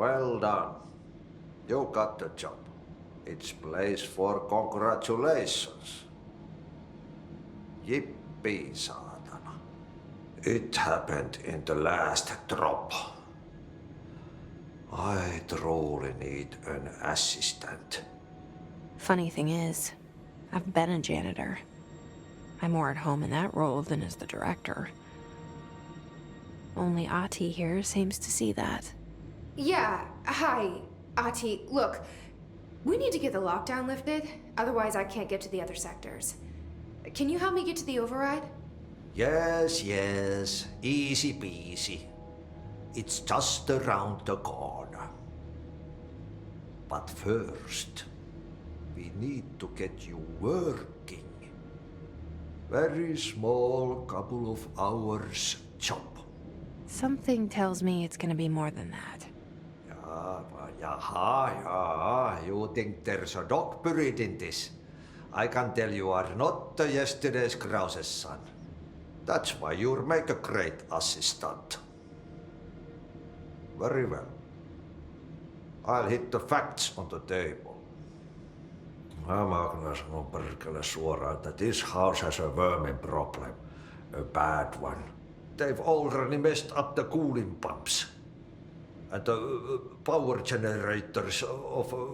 Well done. You got the job. It's place for congratulations. Yippee, saatana. It happened in the last drop. I truly need an assistant. Funny thing is, I've been a janitor. I'm more at home in that role than as the director. Only Ati here seems to see that. Yeah, hi, Ati. Look, we need to get the lockdown lifted, otherwise I can't get to the other sectors. Can you help me get to the override? Yes, easy peasy. It's just around the corner. But first, we need to get you working. Very small, couple of hours job. Something tells me it's gonna be more than that. Yeah, you think there's a dog buried in this? I can tell you are not the yesterday's Krause's son. That's why you'll make a great assistant. Very well. I'll hit the facts on the table. Mä kyllä sanon perkele suoraan, that this house has a vermin problem. A bad one. They've already messed up the cooling pumps. And the power generators of a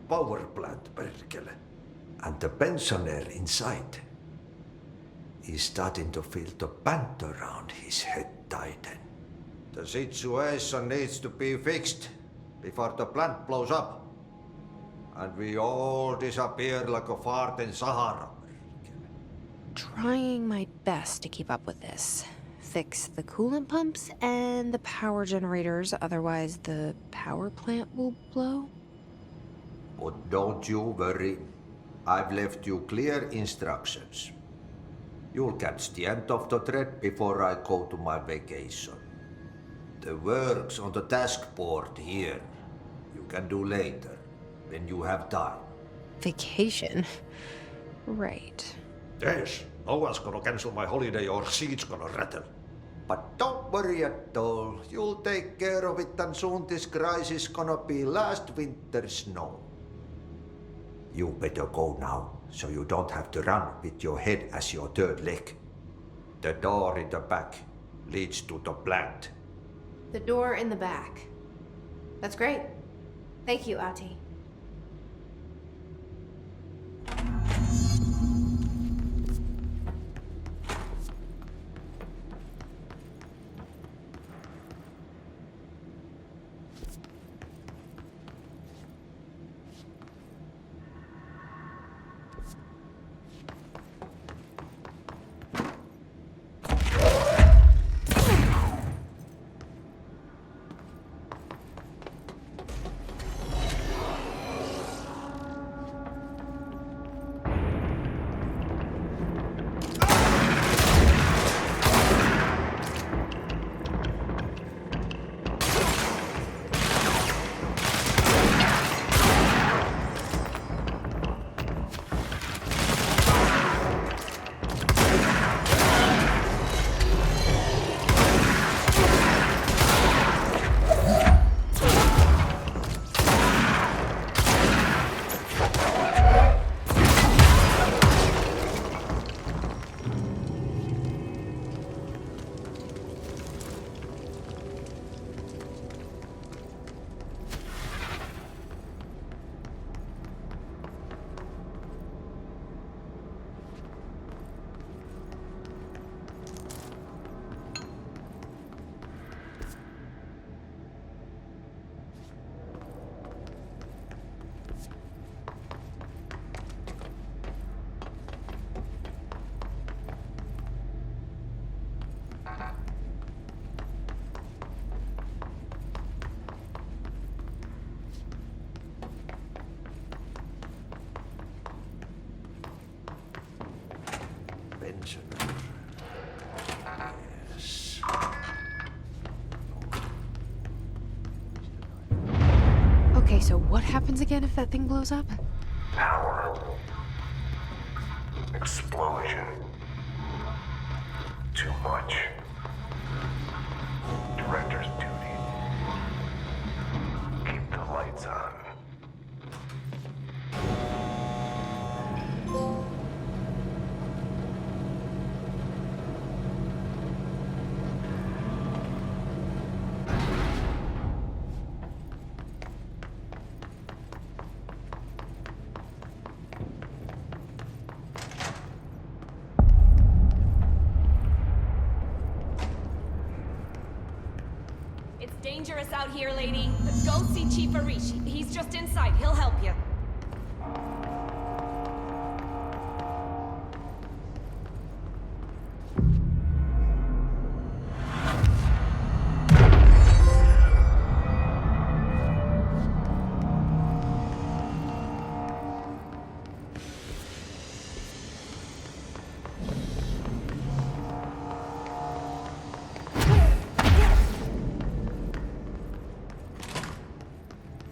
power plant, perkele. And the pensioner inside is starting to feel the band around his head tighten. The situation needs to be fixed before the plant blows up. And we all disappear like a fart in Sahara. Trying my best to keep up with this. Fix the coolant pumps and the power generators, otherwise the power plant will blow. But don't you worry. I've left you clear instructions. You'll catch the end of the thread before I go to my vacation. The work's on the task board here. You can do later, when you have time. Vacation? Right. Yes, no one's gonna cancel my holiday or seat's gonna rattle. But don't worry at all. You'll take care of it and soon this crisis gonna be last winter's snow. You better go now, so you don't have to run with your head as your third leg. The door in the back leads to the plant. The door in the back. That's great. Thank you, Ati. Yes. Okay, so what happens again if that thing blows up? Power. Explosion. Too much. Director's duty. dangerous out here, lady. Go see Chief Arish. He's just inside. He'll help you.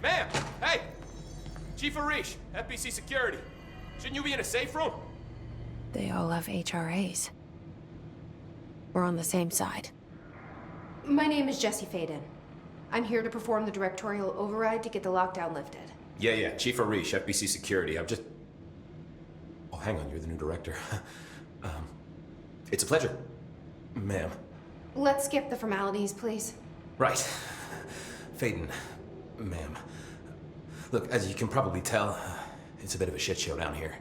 Ma'am! Hey! Chief Arish, FBC Security. Shouldn't you be in a safe room? They all have HRAs. We're on the same side. My name is Jesse Faden. I'm here to perform the directorial override to get the lockdown lifted. Yeah, Chief Arish, FBC Security. I'm just... Oh, hang on, you're the new director. It's a pleasure, ma'am. Let's skip the formalities, please. Right. Faden, ma'am. Look, as you can probably tell, it's a bit of a shit show down here.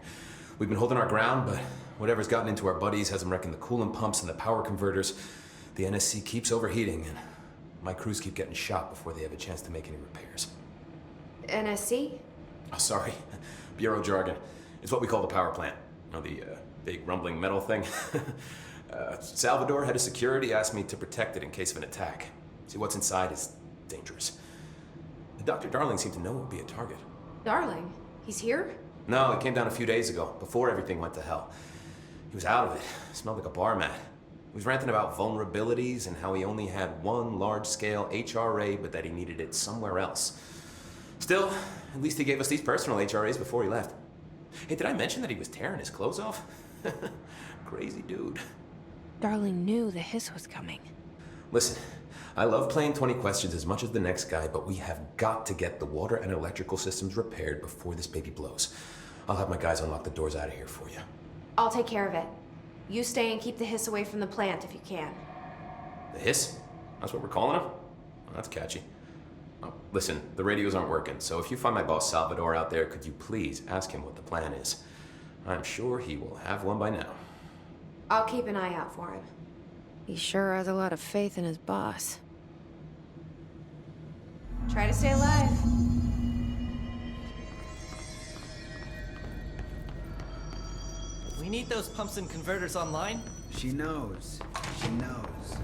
We've been holding our ground, but whatever's gotten into our buddies has them wrecking the coolant pumps and the power converters. The NSC keeps overheating, and my crews keep getting shot before they have a chance to make any repairs. NSC? Oh, sorry. Bureau jargon. It's what we call the power plant. You know, the big rumbling metal thing? Salvador, head of security, asked me to protect it in case of an attack. See, what's inside is dangerous. Dr. Darling seemed to know it would be a target. Darling? He's here? No, it came down a few days ago, before everything went to hell. He was out of it. Smelled like a bar mat. He was ranting about vulnerabilities and how he only had one large-scale HRA, but that he needed it somewhere else. Still, at least he gave us these personal HRAs before he left. Hey, did I mention that he was tearing his clothes off? Crazy dude. Darling knew the hiss was coming. Listen, I love playing 20 questions as much as the next guy, but we have got to get the water and electrical systems repaired before this baby blows. I'll have my guys unlock the doors out of here for you. I'll take care of it. You stay and keep the hiss away from the plant if you can. The hiss? That's what we're calling him? Well, that's catchy. Oh, listen, the radios aren't working, so if you find my boss Salvador out there, could you please ask him what the plan is? I'm sure he will have one by now. I'll keep an eye out for him. He sure has a lot of faith in his boss. Try to stay alive. We need those pumps and converters online. She knows. She knows.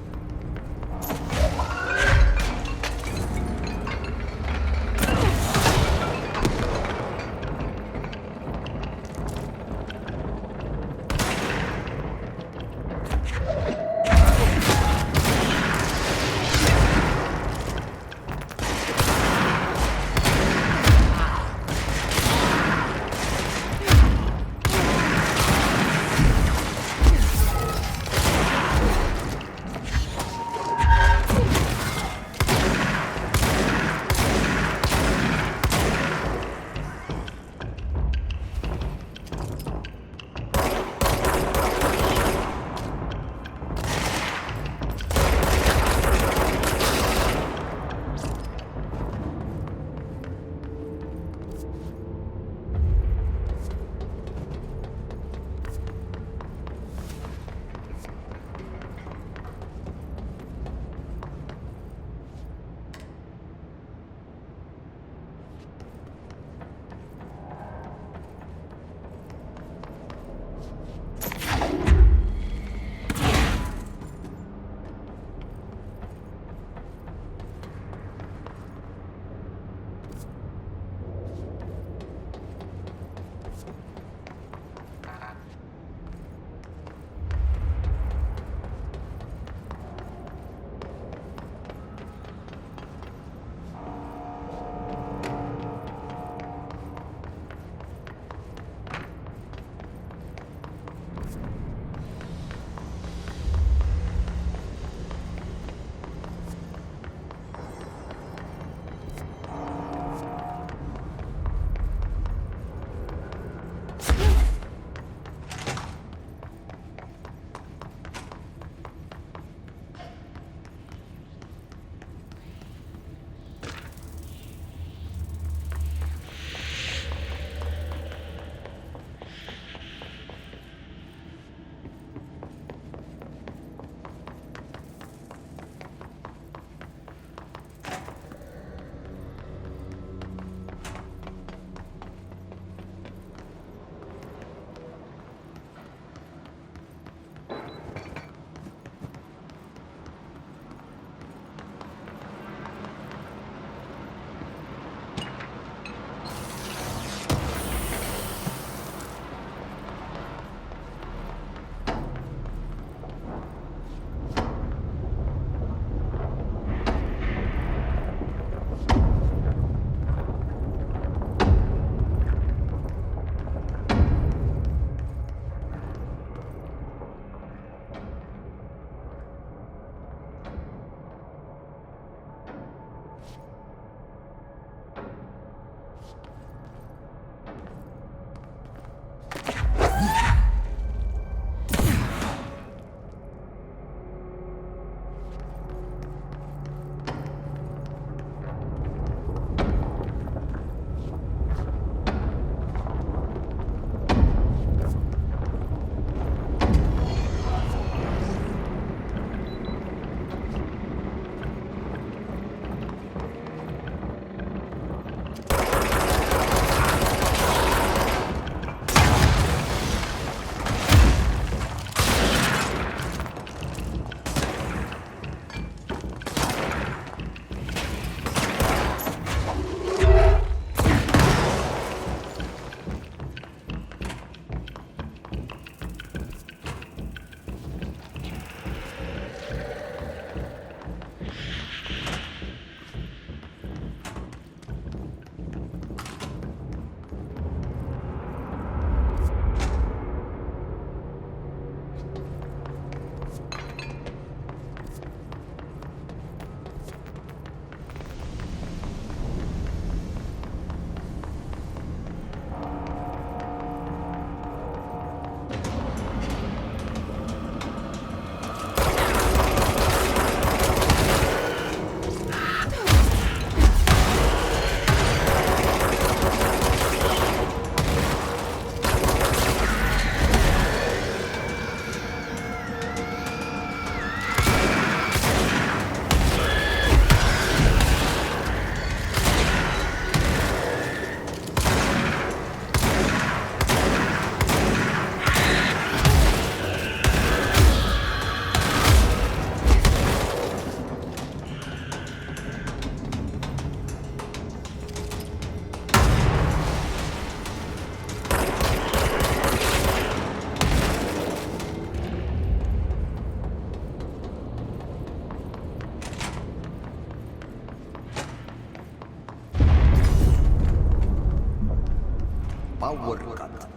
Power cut.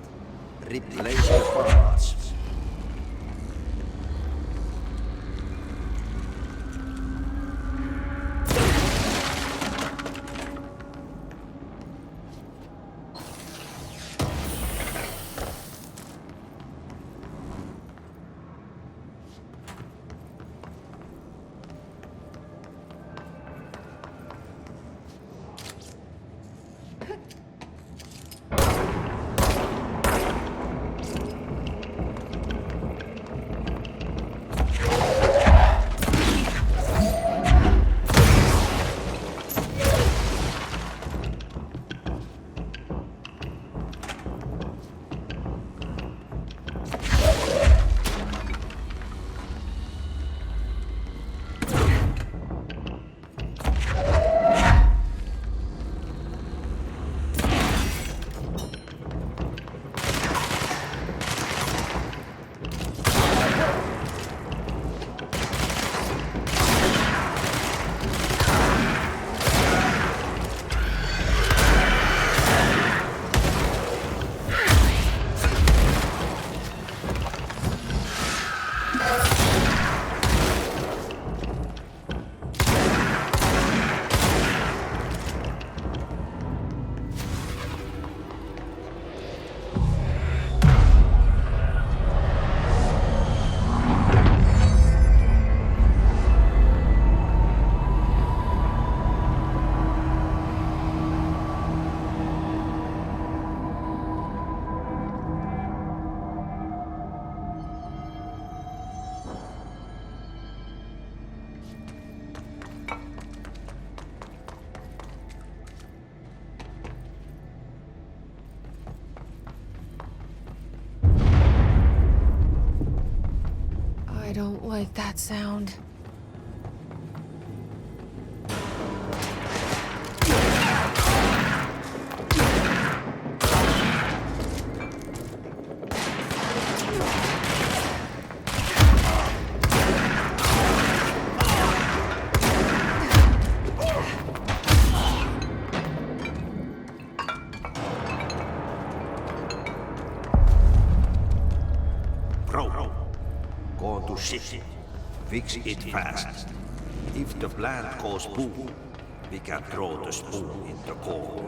Replace the parts. I don't like that sound. Go to ship. Fix it fast. If the plant goes boom, we can throw the spoon in the coal.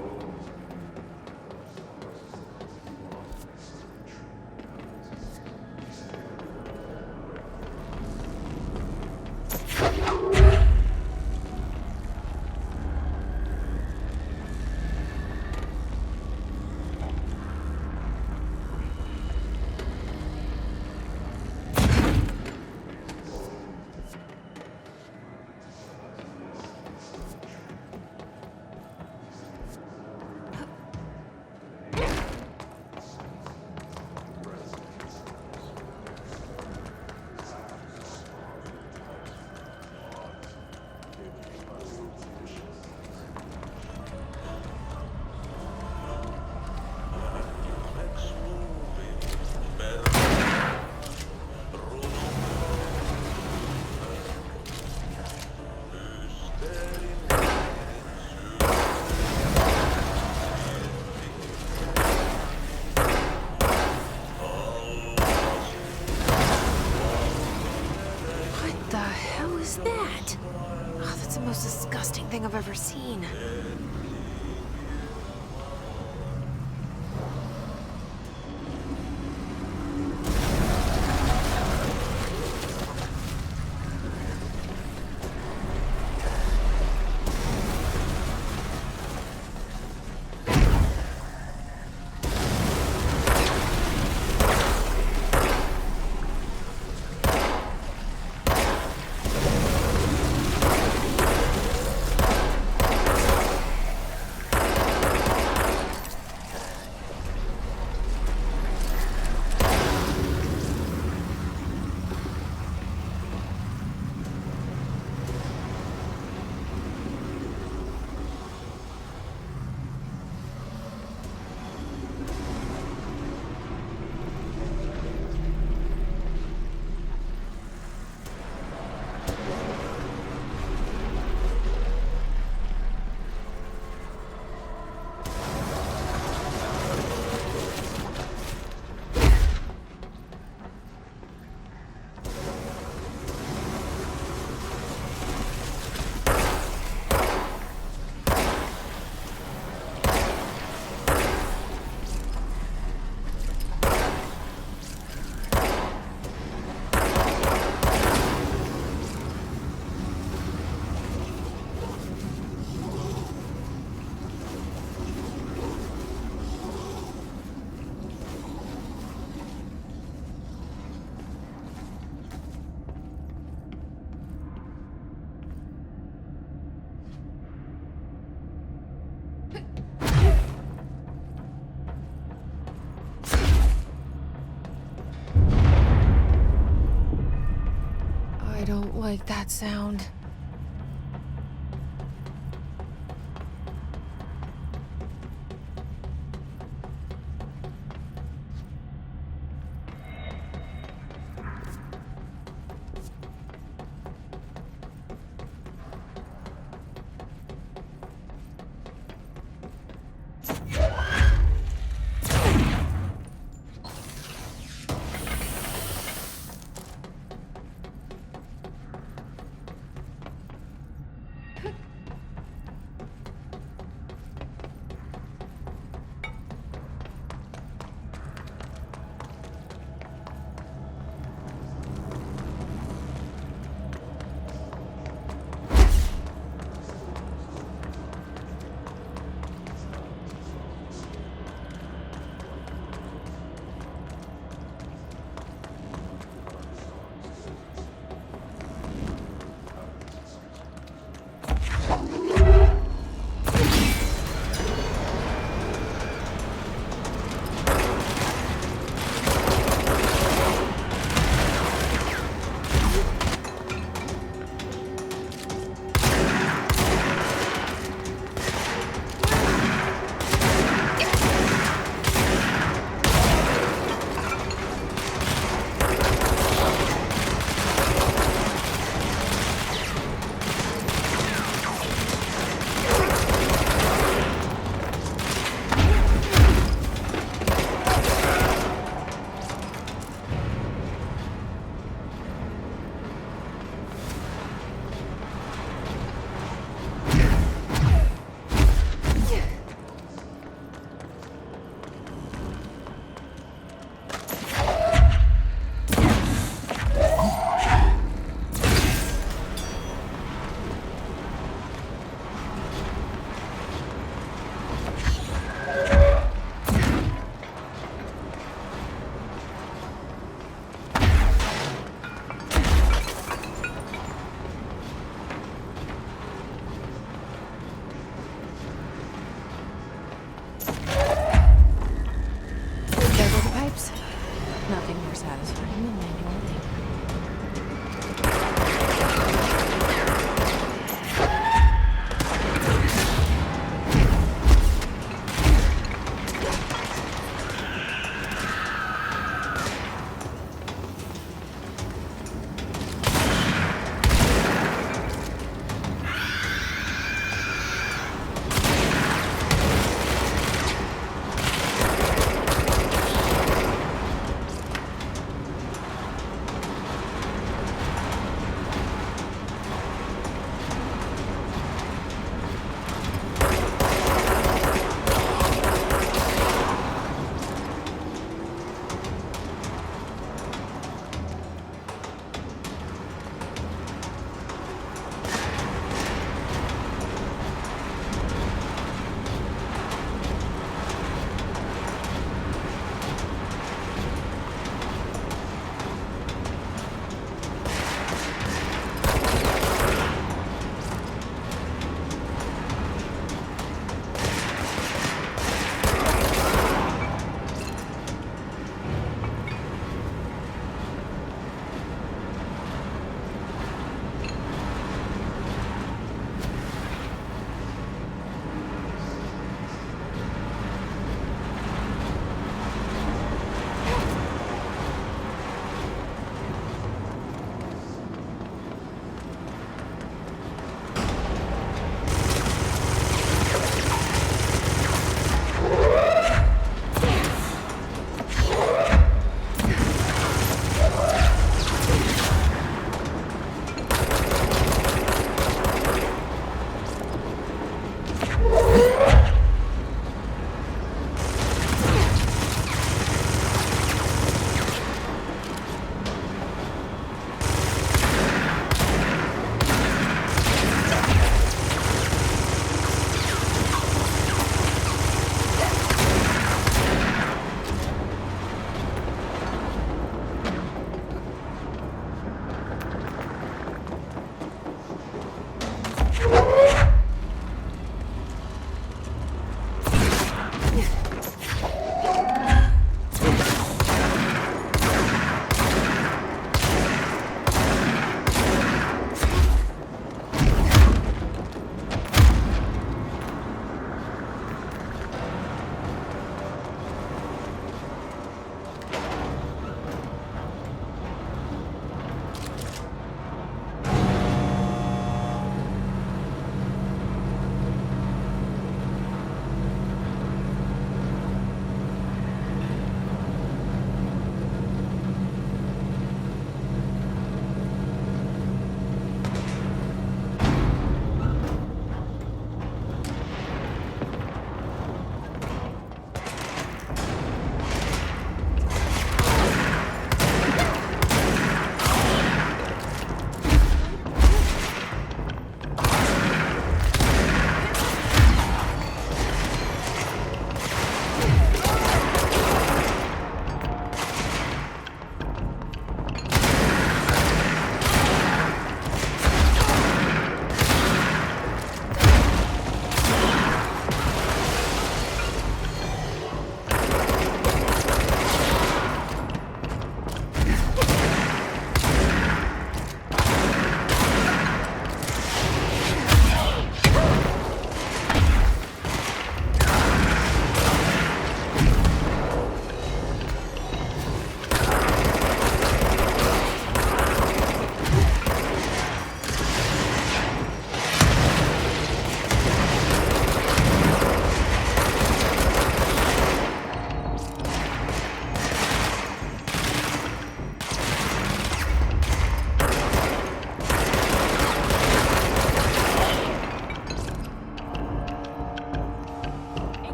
Disgusting thing I've ever seen. like that sound.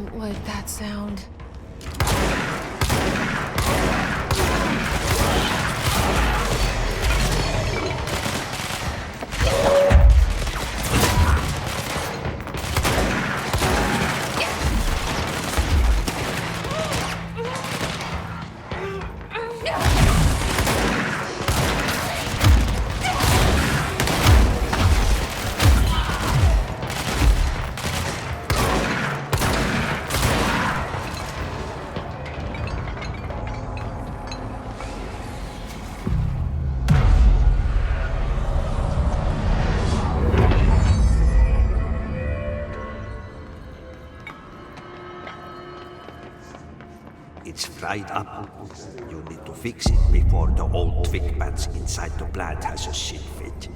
don't like that sound. It's fried up. You need to fix it before the old twig bats inside the plant has a shit fit.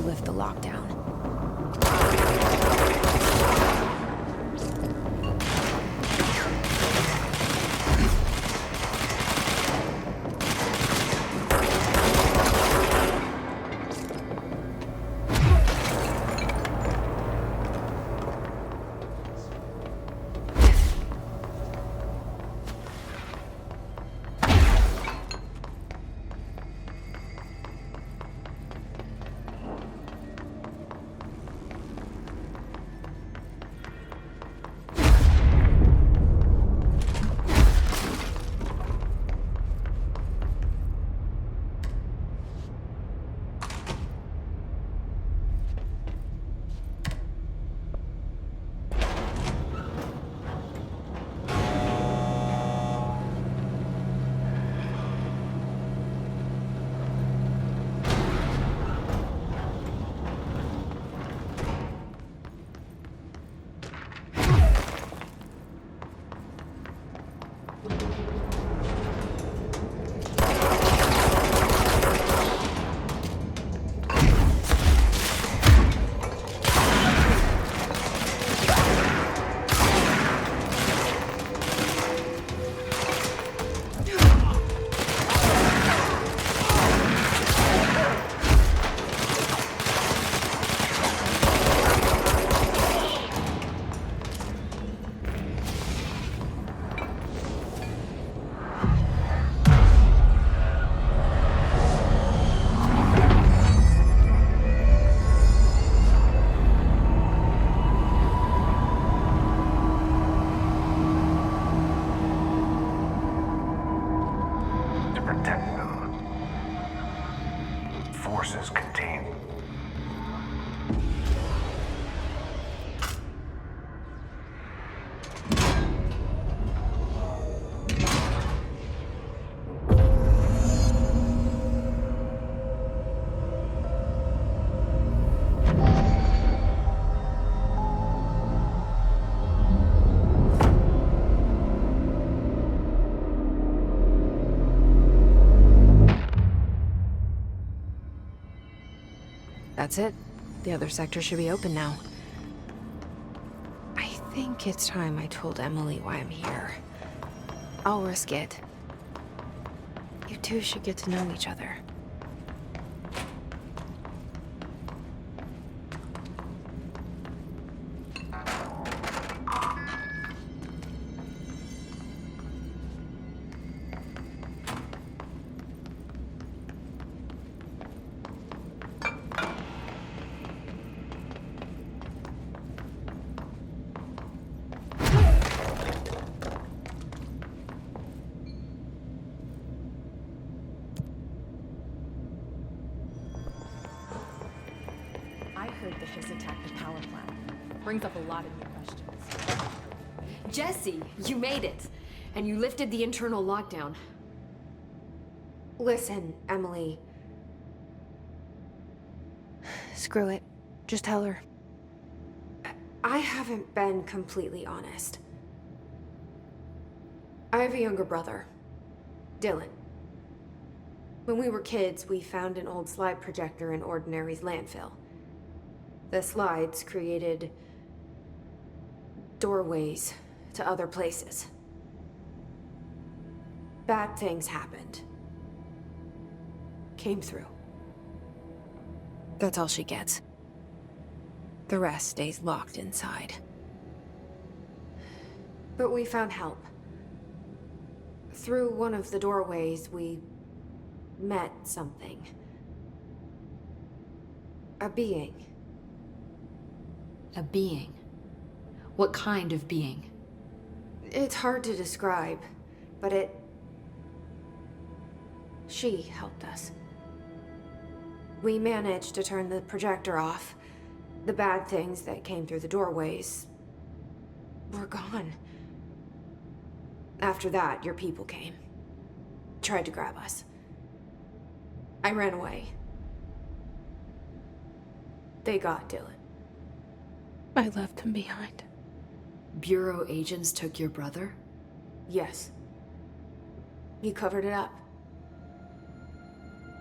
Lift the lockdown. Protect them. Forces contained. That's it. The other sector should be open now. I think it's time I told Emily why I'm here. I'll risk it. You two should get to know each other. I heard the Hiss attacked the power plant. Brings up a lot of new questions. Jesse, you made it. And you lifted the internal lockdown. Listen, Emily. Screw it. Just tell her. I haven't been completely honest. I have a younger brother, Dylan. When we were kids, we found an old slide projector in Ordinary's landfill. The slides created doorways to other places. Bad things happened. Came through. That's all she gets. The rest stays locked inside. But we found help. Through one of the doorways, we met something. A being. A being? What kind of being? It's hard to describe, but she helped us. We managed to turn the projector off. The bad things that came through the doorways were gone. After that, your people came. Tried to grab us. I ran away. They got Dylan. I left him behind. Bureau agents took your brother? Yes. You covered it up.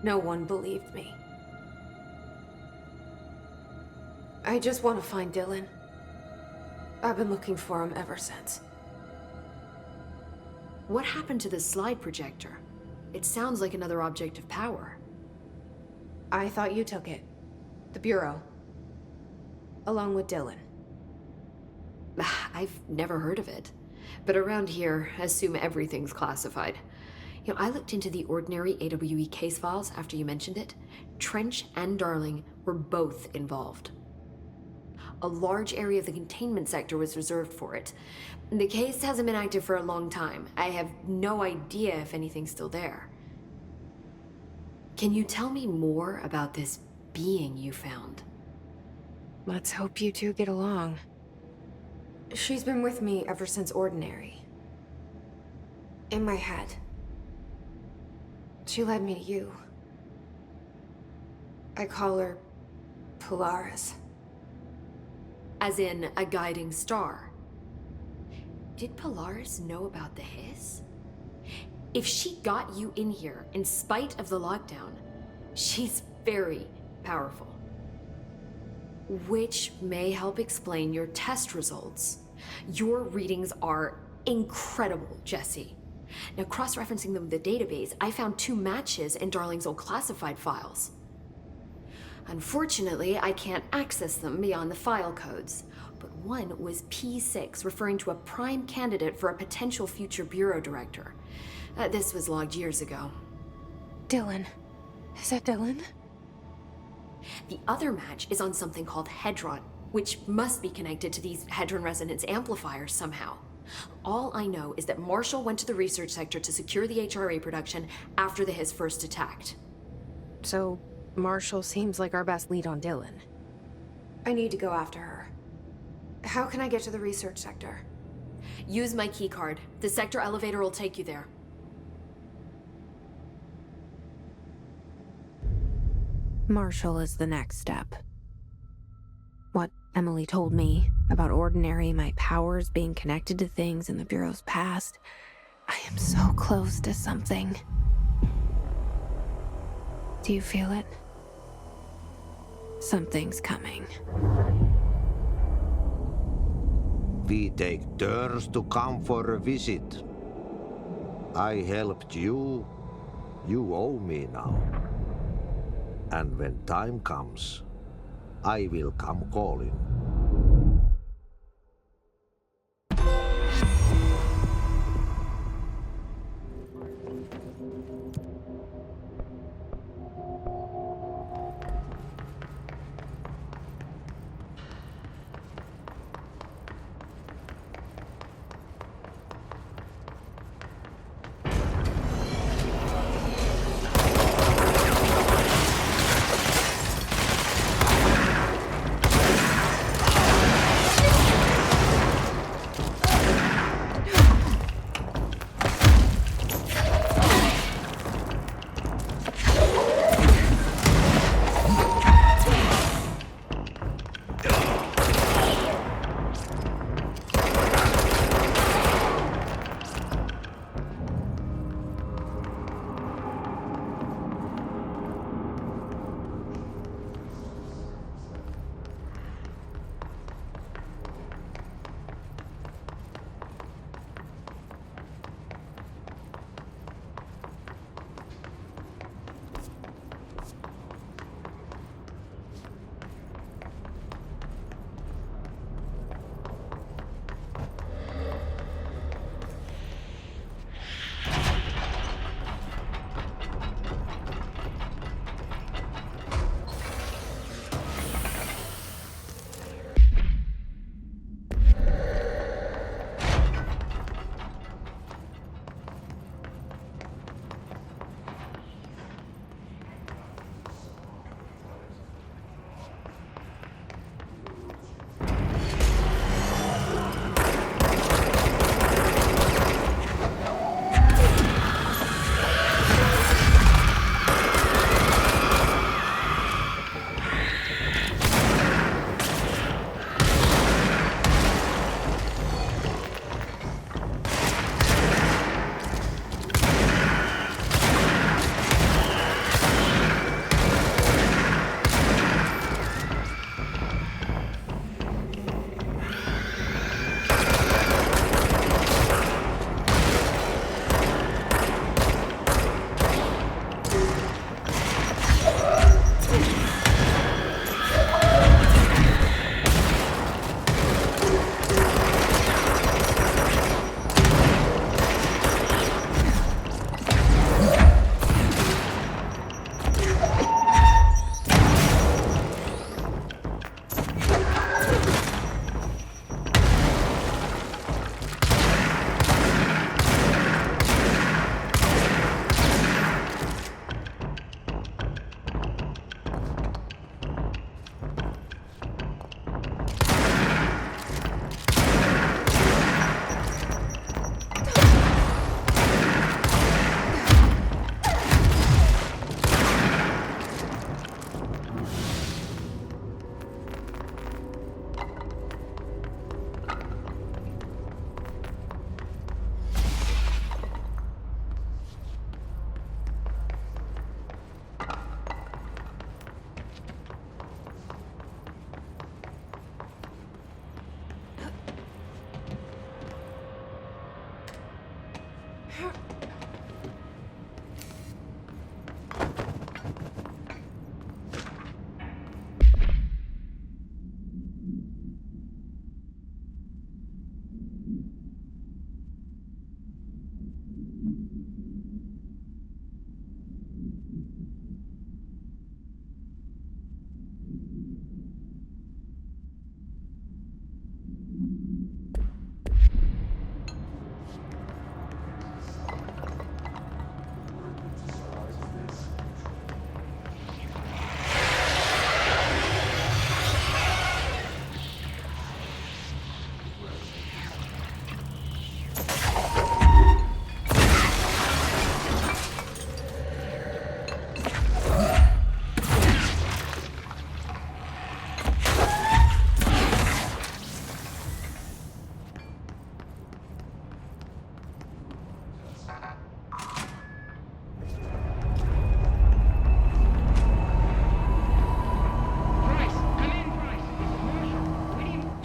No one believed me. I just want to find Dylan. I've been looking for him ever since. What happened to the slide projector? It sounds like another object of power. I thought you took it. The Bureau. Along with Dylan. I've never heard of it. But around here, assume everything's classified. You know, I looked into the Ordinary AWE case files after you mentioned it. Trench and Darling were both involved. A large area of the containment sector was reserved for it. The case hasn't been active for a long time. I have no idea if anything's still there. Can you tell me more about this being you found? Let's hope you two get along. She's been with me ever since Ordinary. In my head. She led me to you. I call her Polaris. As in a guiding star. Did Polaris know about the Hiss? If she got you in here in spite of the lockdown, she's very powerful. Which may help explain your test results. Your readings are incredible, Jesse. Now, cross-referencing them with the database, I found 2 matches in Darling's old classified files. Unfortunately, I can't access them beyond the file codes, but one was P6, referring to a prime candidate for a potential future bureau director. This was logged years ago. Dylan. Is that Dylan? The other match is on something called Hedron, which must be connected to these Hedron resonance amplifiers somehow. All I know is that Marshall went to the research sector to secure the HRA production after the Hiss first attacked. So, Marshall seems like our best lead on Dylan. I need to go after her. How can I get to the research sector? Use my keycard. The sector elevator will take you there. Marshall is the next step. What Emily told me about Ordinary, my powers being connected to things in the Bureau's past. I am so close to something. Do you feel it? Something's coming. We take turns to come for a visit. I helped you. You owe me now. And when time comes, I will come calling.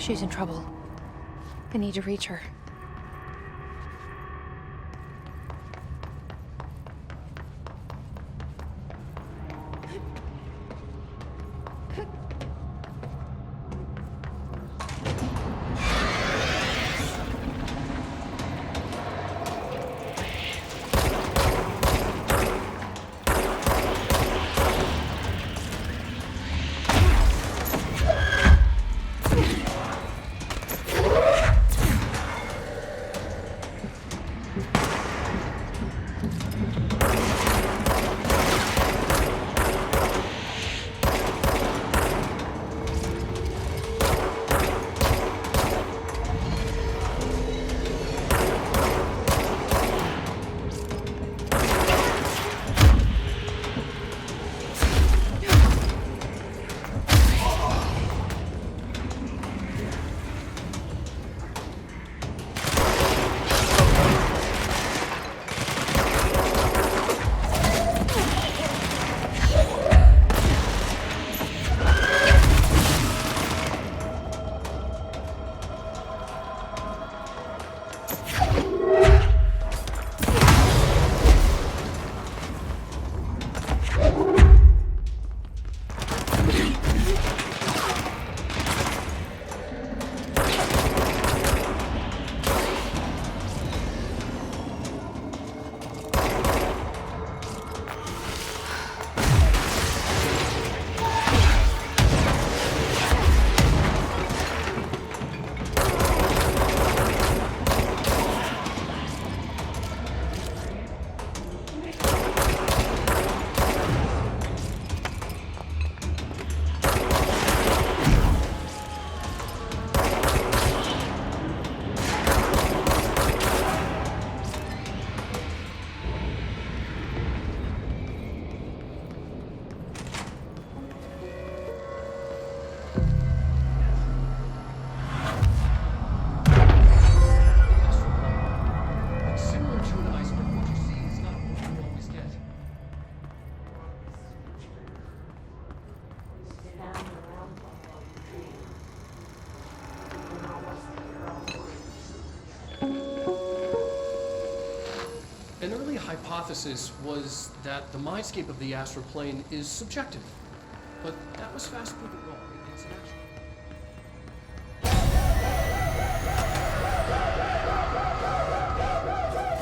She's in trouble. I need to reach her. An early hypothesis was that the mindscape of the astral plane is subjective, but that was fast proven wrong. It's an actual...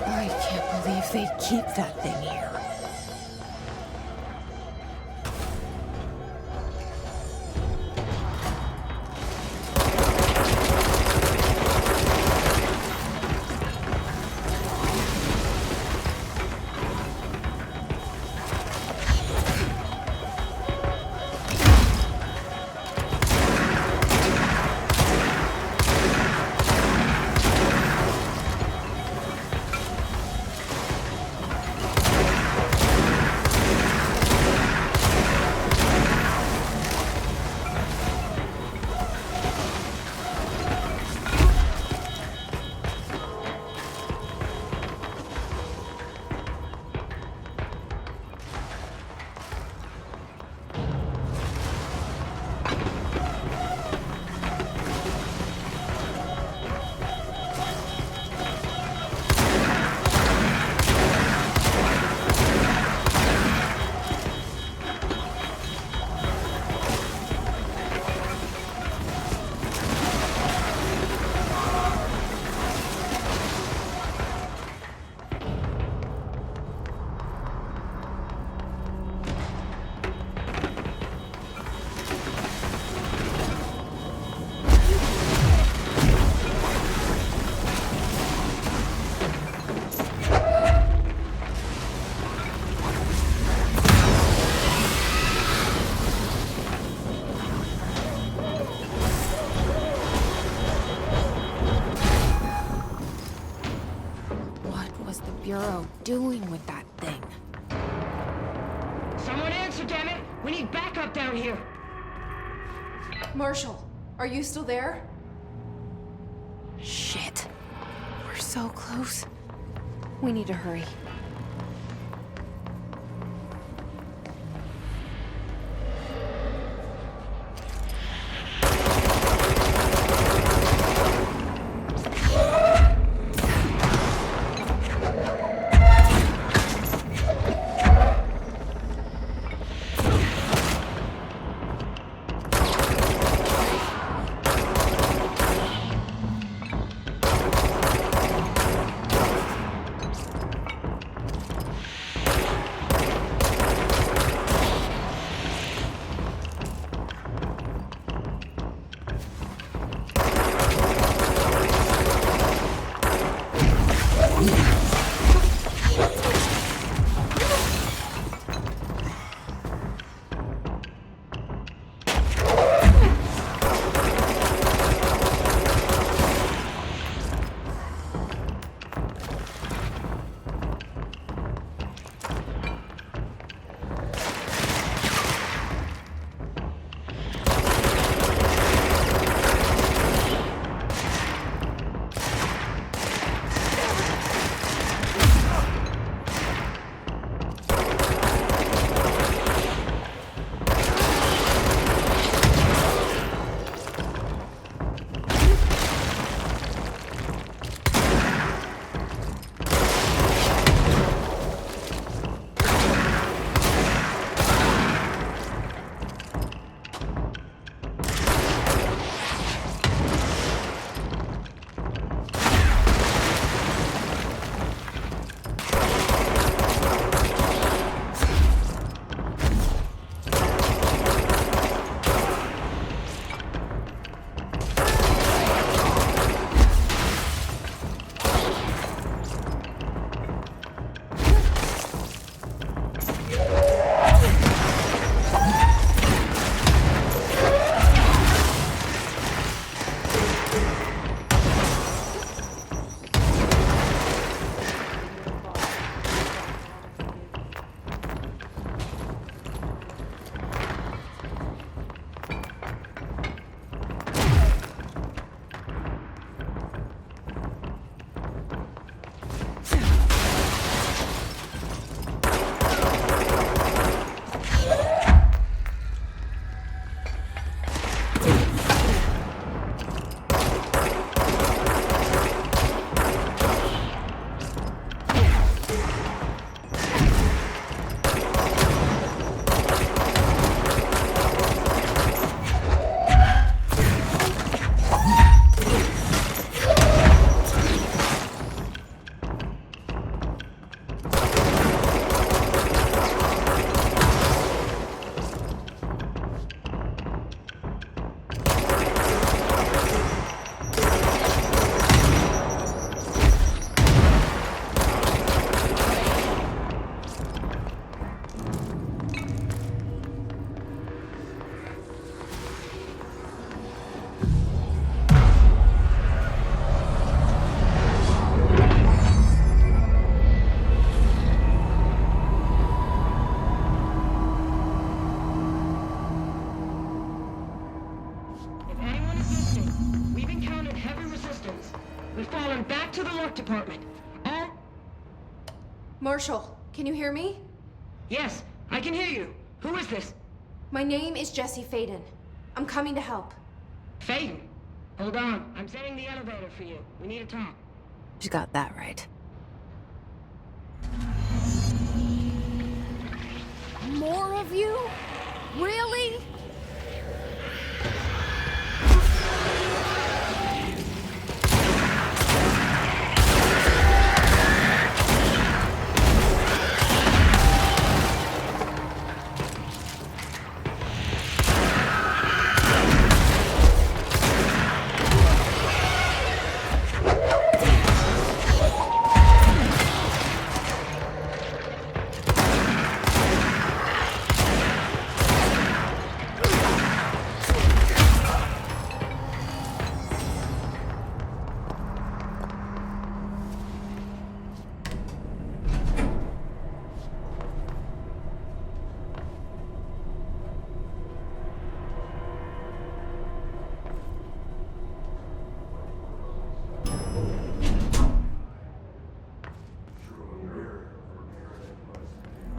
I can't believe they keep that thing here. Bureau doing with that thing? Someone answer, damn it! We need backup down here! Marshall, are you still there? Shit. We're so close. We need to hurry. Marshall, can you hear me? Yes, I can hear you. Who is this? My name is Jesse Faden. I'm coming to help. Faden. Hold on. I'm setting the elevator for you. We need to talk. She's got that right. More of you? Really?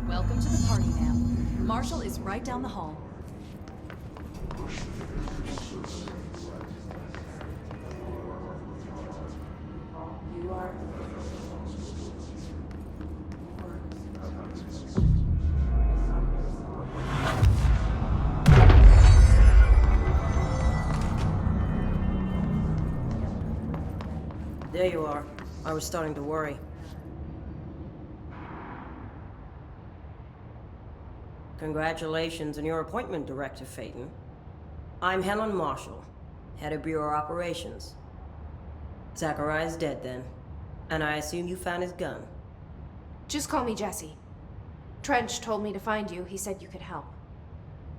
Welcome to the party, ma'am. Marshall is right down the hall. You are... There you are. I was starting to worry. Congratulations on your appointment, Director Faden. I'm Helen Marshall, head of Bureau Operations. Zachariah's dead then, and I assume you found his gun. Just call me Jesse. Trench told me to find you. He said you could help.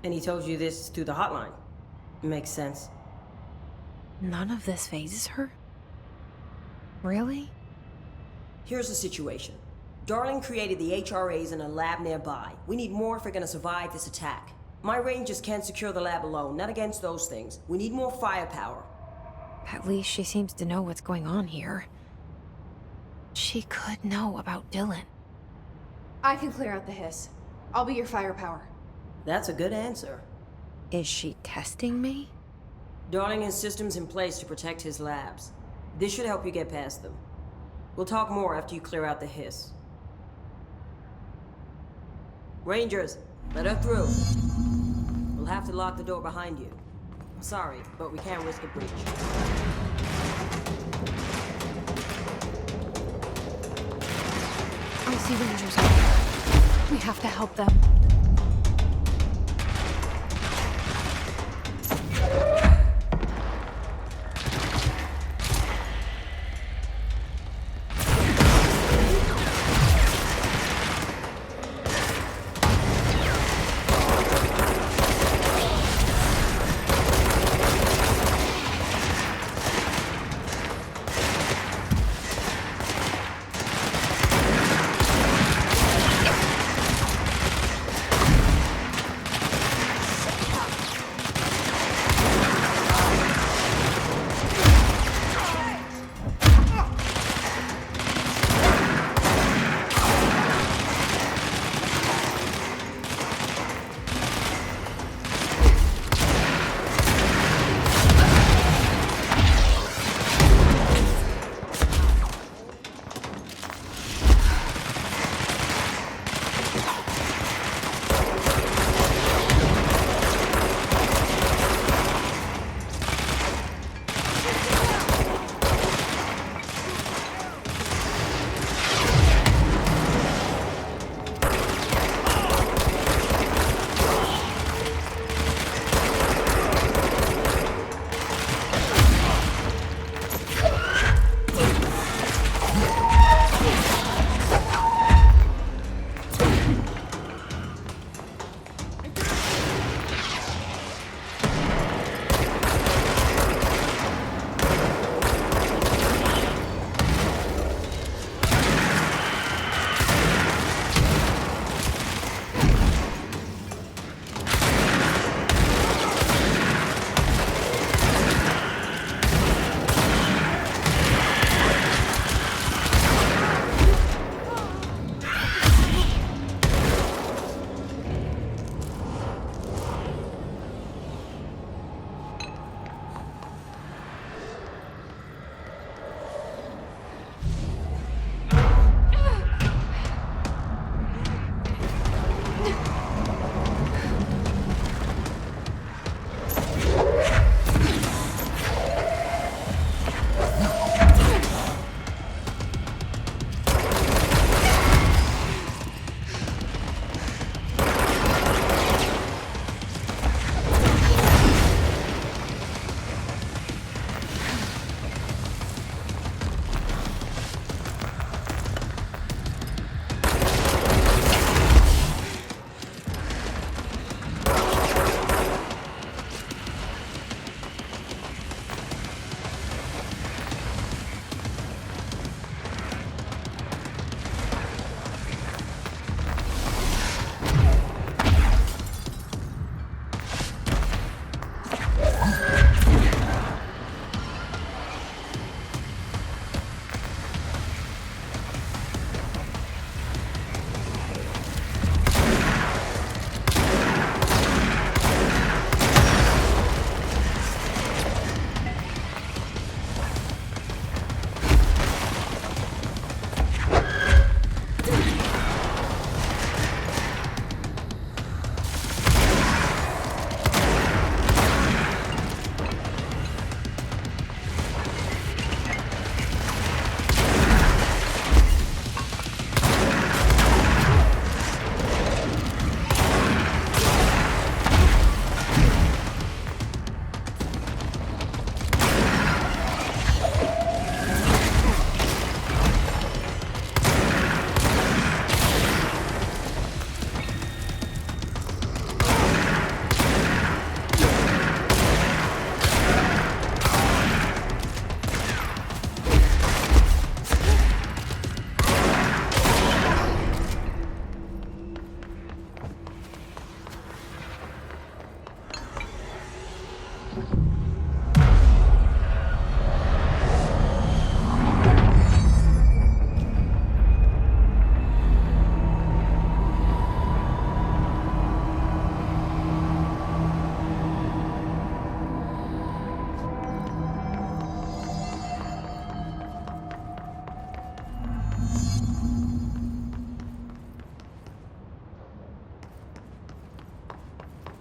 And he told you this through the hotline. Makes sense. None of this phases her? Really? Here's the situation. Darling created the HRAs in a lab nearby. We need more if we're gonna survive this attack. My rangers can't secure the lab alone, not against those things. We need more firepower. At least she seems to know what's going on here. She could know about Dylan. I can clear out the hiss. I'll be your firepower. That's a good answer. Is she testing me? Darling has systems in place to protect his labs. This should help you get past them. We'll talk more after you clear out the hiss. Rangers, let her through. We'll have to lock the door behind you. Sorry, but we can't risk a breach. I see Rangers out there. We have to help them.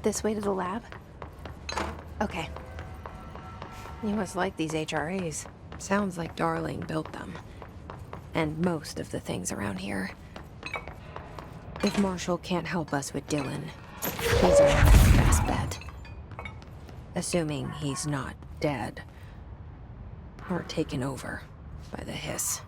This way to the lab? Okay. You must like these HRAs. Sounds like Darling built them. And most of the things around here. If Marshall can't help us with Dylan, he's our next best bet. Assuming he's not dead. Or taken over by the hiss.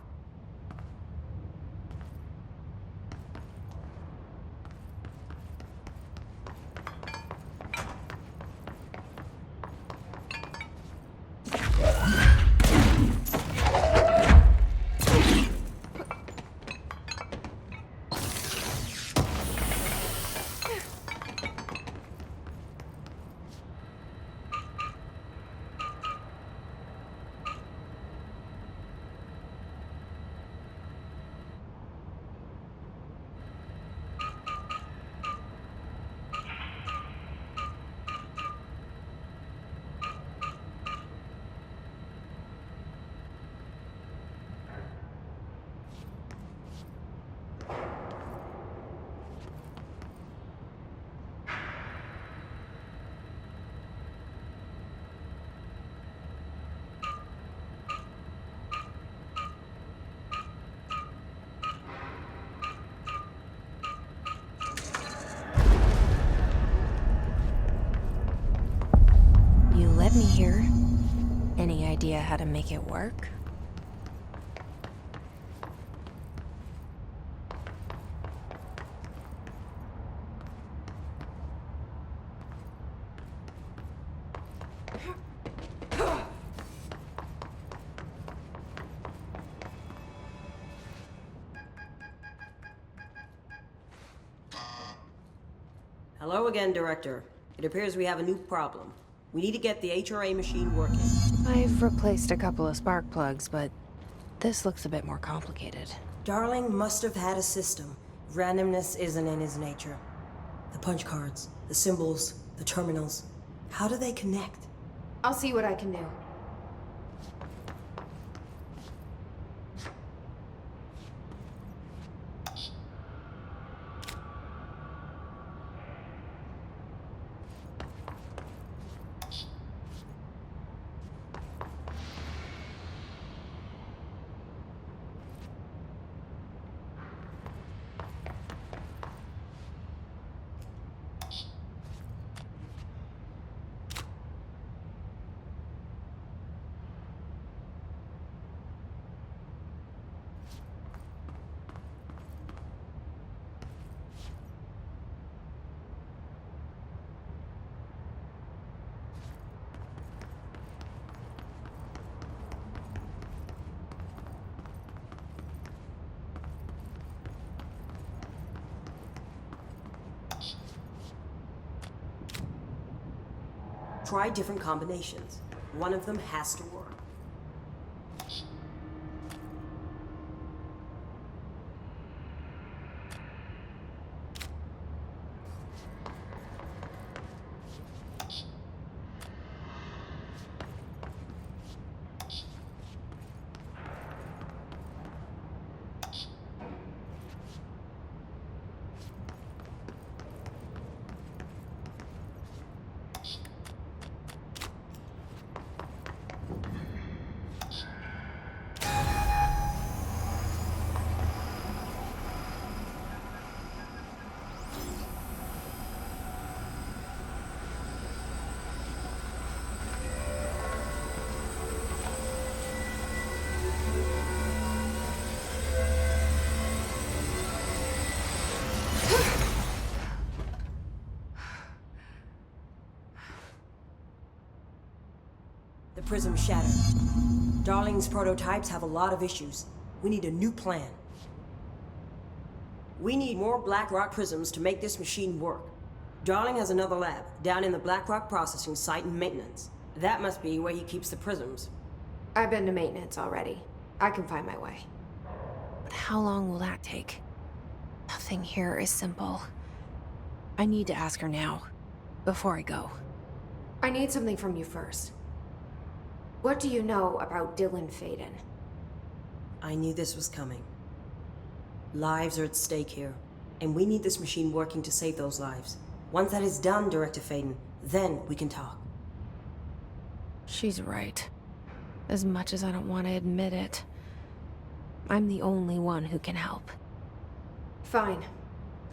Let me here. Any idea how to make it work? Hello again, Director. It appears we have a new problem. We need to get the HRA machine working. I've replaced a couple of spark plugs, but this looks a bit more complicated. Darling must have had a system. Randomness isn't in his nature. The punch cards, the symbols, the terminals. How do they connect? I'll see what I can do. Try different combinations. One of them has to work. The prism shattered. Darling's prototypes have a lot of issues. We need a new plan. We need more Blackrock prisms to make this machine work. Darling has another lab, down in the Blackrock processing site in maintenance. That must be where he keeps the prisms. I've been to maintenance already. I can find my way. But how long will that take? Nothing here is simple. I need to ask her now, before I go. I need something from you first. What do you know about Dylan Faden? I knew this was coming. Lives are at stake here, and we need this machine working to save those lives. Once that is done, Director Faden, then we can talk. She's right. As much as I don't want to admit it. I'm the only one who can help. Fine.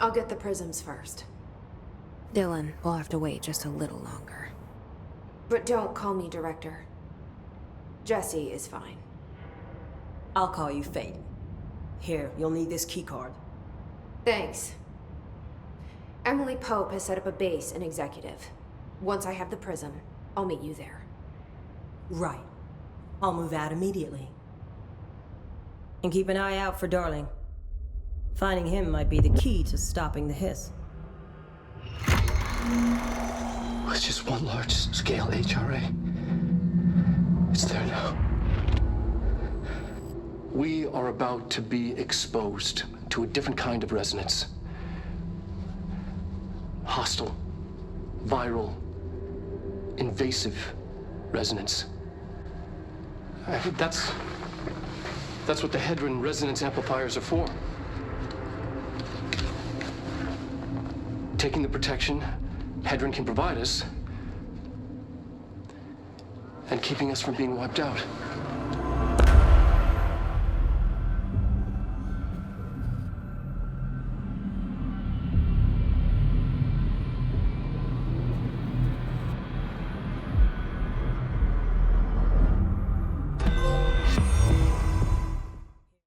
I'll get the prisms first. Dylan will have to wait just a little longer. But don't call me Director. Jesse is fine. I'll call you Faden. Here, you'll need this keycard. Thanks. Emily Pope has set up a base in Executive. Once I have the prism, I'll meet you there. Right. I'll move out immediately. And keep an eye out for Darling. Finding him might be the key to stopping the hiss. It's just one large-scale HRA. It's there now. We are about to be exposed to a different kind of resonance. Hostile, viral, invasive resonance. That's what the Hedron resonance amplifiers are for. Taking the protection Hedron can provide us, and keeping us from being wiped out.